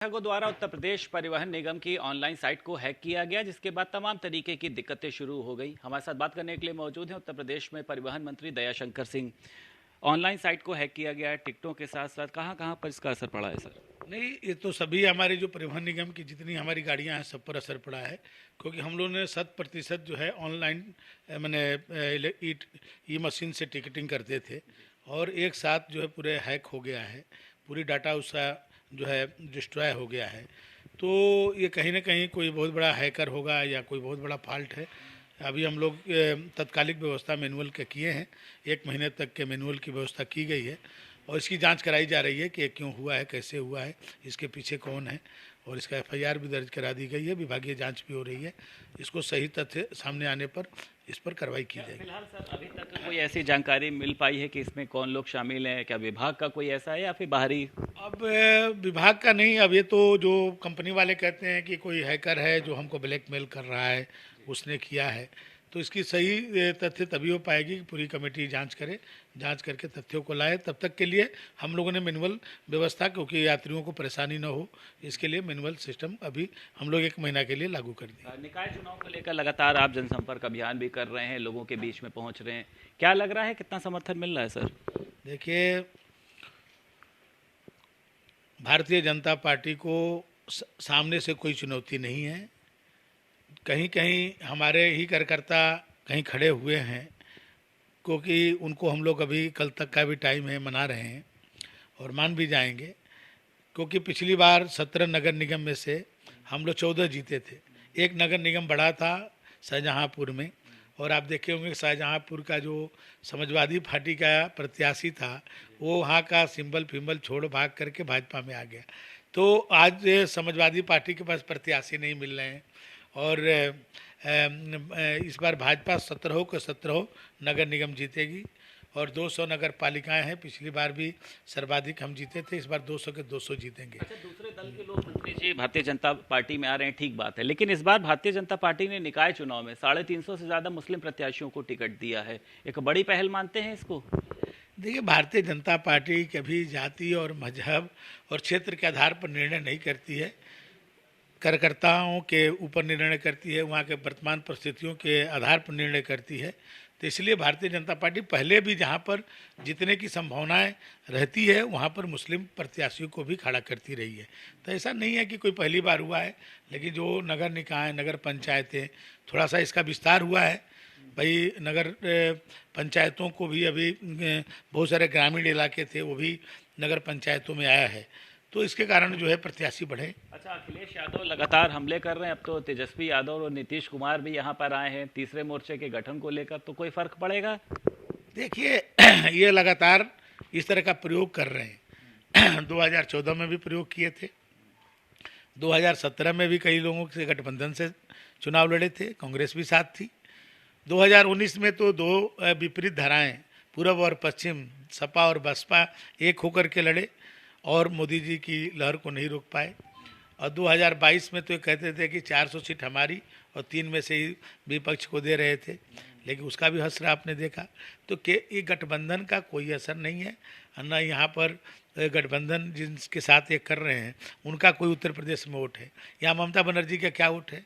विभागों द्वारा उत्तर प्रदेश परिवहन निगम की ऑनलाइन साइट को हैक किया गया, जिसके बाद तमाम तरीके की दिक्कतें शुरू हो गई। हमारे साथ बात करने के लिए मौजूद हैं उत्तर प्रदेश में परिवहन मंत्री दयाशंकर सिंह। ऑनलाइन साइट को हैक किया गया है, टिकटों के साथ साथ कहां पर इसका असर पड़ा है सर? नहीं, ये तो सभी हमारे जो परिवहन निगम की जितनी हमारी गाड़ियां हैं सब पर असर पड़ा है, क्योंकि हम लोगों ने 100% जो है ऑनलाइन मैंने ई मशीन से टिकटिंग करते थे और एक साथ जो है पूरे हैक हो गया है, पूरी डाटा उसका जो है डिस्ट्रॉय हो गया है। तो ये कहीं ना कहीं कोई बहुत बड़ा हैकर होगा या कोई बहुत बड़ा फॉल्ट है। अभी हम लोग तत्कालिक व्यवस्था मैनुअल के किए हैं, 1 महीने तक के मैनुअल की व्यवस्था की गई है और इसकी जांच कराई जा रही है कि ये क्यों हुआ है, कैसे हुआ है, इसके पीछे कौन है, और इसका एफआईआर भी दर्ज करा दी गई है। विभागीय जांच भी हो रही है, इसको सही तथ्य सामने आने पर इस पर कार्रवाई की जाएगी। फिलहाल सर अभी तक कोई ऐसी जानकारी मिल पाई है कि इसमें कौन लोग शामिल हैं? क्या विभाग का कोई ऐसा है या फिर बाहरी? अब विभाग का नहीं, अब ये तो जो कंपनी वाले कहते हैं कि कोई हैकर है जो हमको ब्लैकमेल कर रहा है, उसने किया है। तो इसकी सही तथ्य तभी हो पाएगी कि पूरी कमेटी जांच करे, जांच करके तथ्यों को लाए। तब तक के लिए हम लोगों ने मैनुअल व्यवस्था, क्योंकि यात्रियों को परेशानी न हो, इसके लिए मैनुअल सिस्टम अभी हम लोग 1 महीना के लिए लागू कर दिए। निकाय चुनाव को लेकर लगातार आप जनसंपर्क अभियान भी कर रहे हैं, लोगों के बीच में पहुंच रहे हैं, क्या लग रहा है कितना समर्थन मिल रहा है सर? देखिए, भारतीय जनता पार्टी को सामने से कोई चुनौती नहीं है। कहीं कहीं हमारे ही कार्यकर्ता कहीं खड़े हुए हैं, क्योंकि उनको हम लोग अभी कल तक का भी टाइम है, मना रहे हैं और मान भी जाएंगे। क्योंकि पिछली बार 17 नगर निगम में से हम लोग 14 जीते थे। एक नगर निगम बढ़ा था शाहजहाँपुर में, और आप देखे होंगे शाहजहाँपुर का जो समाजवादी पार्टी का प्रत्याशी था, वो वहाँ का सिंबल फिम्बल छोड़ भाग करके भाजपा में आ गया। तो आज समाजवादी पार्टी के पास प्रत्याशी नहीं मिल रहे हैं और इस बार भाजपा 17 के 17 नगर निगम जीतेगी और 200 नगर पालिकाएँ हैं। पिछली बार भी सर्वाधिक हम जीते थे, इस बार 200 के 200 जीतेंगे। अच्छा, दूसरे दल के लोग मंत्री जी भारतीय जनता पार्टी में आ रहे हैं, ठीक बात है, लेकिन इस बार भारतीय जनता पार्टी ने निकाय चुनाव में 350 से ज़्यादा मुस्लिम प्रत्याशियों को टिकट दिया है। एक बड़ी पहल मानते हैं इसको? देखिए, भारतीय जनता पार्टी कभी जाति और मजहब और क्षेत्र के आधार पर निर्णय नहीं करती है, कार्यकर्ताओं के ऊपर निर्णय करती है, वहाँ के वर्तमान परिस्थितियों के आधार पर निर्णय करती है। तो इसलिए भारतीय जनता पार्टी पहले भी जहाँ पर जीतने की संभावनाएं रहती है, वहाँ पर मुस्लिम प्रत्याशियों को भी खड़ा करती रही है। तो ऐसा नहीं है कि कोई पहली बार हुआ है, लेकिन जो नगर निकाय, नगर पंचायतें, थोड़ा सा इसका विस्तार हुआ है। भाई, नगर पंचायतों को भी अभी बहुत सारे ग्रामीण इलाके थे, वो भी नगर पंचायतों में आया है, तो इसके कारण जो है प्रत्याशी बढ़े। अच्छा, अखिलेश यादव लगातार हमले कर रहे हैं, अब तो तेजस्वी यादव और नीतीश कुमार भी यहाँ पर आए हैं तीसरे मोर्चे के गठन को लेकर, तो कोई फर्क पड़ेगा? देखिए, ये लगातार इस तरह का प्रयोग कर रहे हैं। 2014 में भी प्रयोग किए थे, 2017 में भी कई लोगों से गठबंधन से चुनाव लड़े थे, कांग्रेस भी साथ थी। 2019 में तो दो विपरीत धाराएं, पूर्व और पश्चिम, सपा और बसपा एक होकर के लड़े और मोदी जी की लहर को नहीं रोक पाए। और 2022 में तो ये कहते थे कि 400 सीट हमारी और 3 में से ही विपक्ष को दे रहे थे, लेकिन उसका भी हसरा आपने देखा। तो ये गठबंधन का कोई असर नहीं है, न यहाँ पर गठबंधन जिनके साथ ये कर रहे हैं उनका कोई उत्तर प्रदेश में वोट है। यहाँ ममता बनर्जी का क्या वोट है,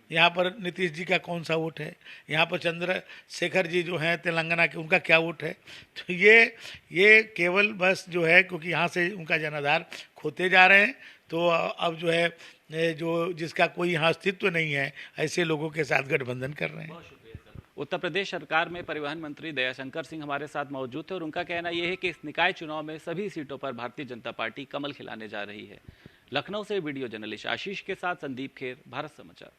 यहाँ पर नीतीश जी का कौन सा वोट है, यहाँ पर चंद्रशेखर जी जो हैं तेलंगाना के, उनका क्या वोट है। तो ये केवल बस जो है, क्योंकि यहाँ से उनका जनाधार खोते जा रहे हैं, तो अब जो है जो जिसका कोई यहाँ अस्तित्व नहीं है, ऐसे लोगों के साथ गठबंधन कर रहे हैं। बहुत शुक्रिया सर। उत्तर प्रदेश सरकार में परिवहन मंत्री दयाशंकर सिंह हमारे साथ मौजूद थे और उनका कहना यह है कि इस निकाय चुनाव में सभी सीटों पर भारतीय जनता पार्टी कमल खिलाने जा रही है। लखनऊ से वीडियो जर्नलिस्ट आशीष के साथ संदीप खेर, भारत समाचार।